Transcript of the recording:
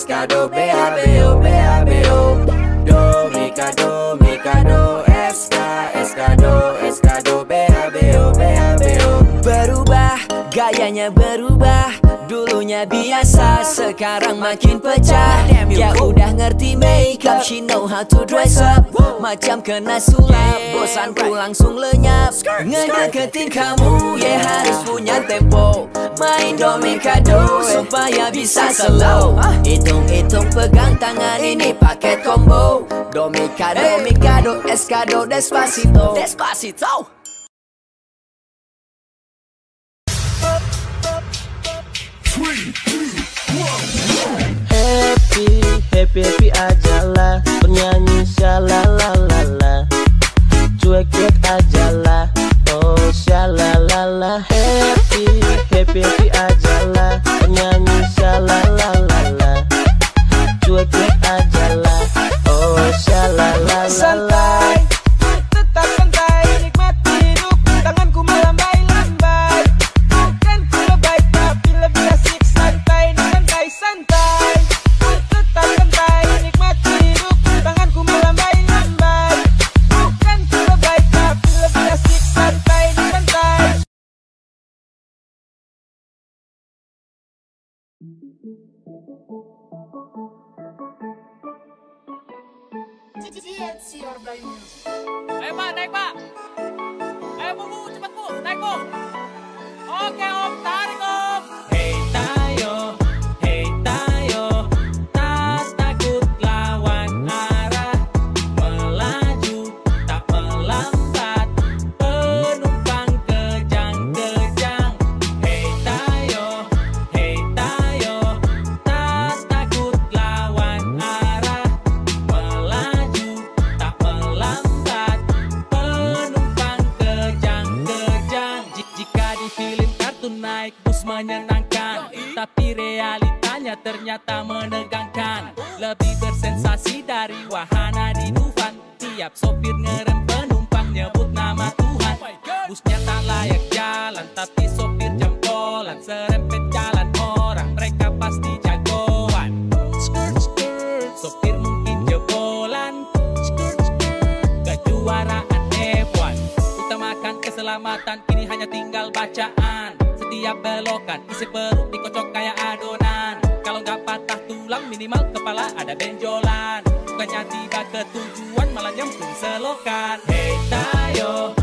Escado, B-A-B-O, B-A-B-O. Do, Mikado, Mikado, Escado, Escado, B-A-B-O, B-A-B-O. Berubah, gayanya berubah. Dulunya biasa, sekarang makin pecah. Ya udah ngerti makeup, she know how to dress up. Macam kena sulap, bosanku langsung lenyap. Ngedeketin kamu, ya harus punya tempo. Main domikado, supaya bisa slow. Hitung-hitung pegang tangan ini paket combo. Domikado, Mikado, Escado, Despacito, Despacito. Happy ajalah, bernyanyi shalalalala. Cuek-cuek ajalah, oh shalalala. Happy ajalah, bernyanyi shalalalala. Cuek-cuek ajalah, oh shalalala. Santai, tetap santai, nikmati hidup, tanganku melambai-lambai. Bukan ku lebay, tapi lebih asik santai, santai-santai. Tetap santai, nikmati hidup, tanganku melambai-lambai. Bukan ku lebay, tapi lebih asik santai, santai. Ayo Pak, naik Pak. Ayo Bu, cepat Bu, naik Bu. Oke Om, tarik Om. Hey tayo, tak takut lawan arah. Melaju, tak melambat, penumpang kejang-kejang. Hey tayo, tak takut lawan arah. Melaju, tak melambat, penumpang kejang-kejang. Jika di film kartun naik bus menyenangkan, tapi realitanya ternyata menegangkan. Lebih bersensasi dari wahana di Dufan. Tiap sopir ngerem penumpang nyebut nama Tuhan. Busnya tak layak jalan, tapi sopir jempolan. Serempet jalan orang, mereka pasti jagoan. Sopir mungkin jebolan, kejuaraan F1. Utamakan keselamatan, kini hanya tinggal bacaan. Setiap belokan, isi perut dikocok kayak adonan. Kalau nggak patah tulang, minimal kepala ada benjolan. Bukannya tiba ke tujuan, malah nyemplung selokan. Hey tayo,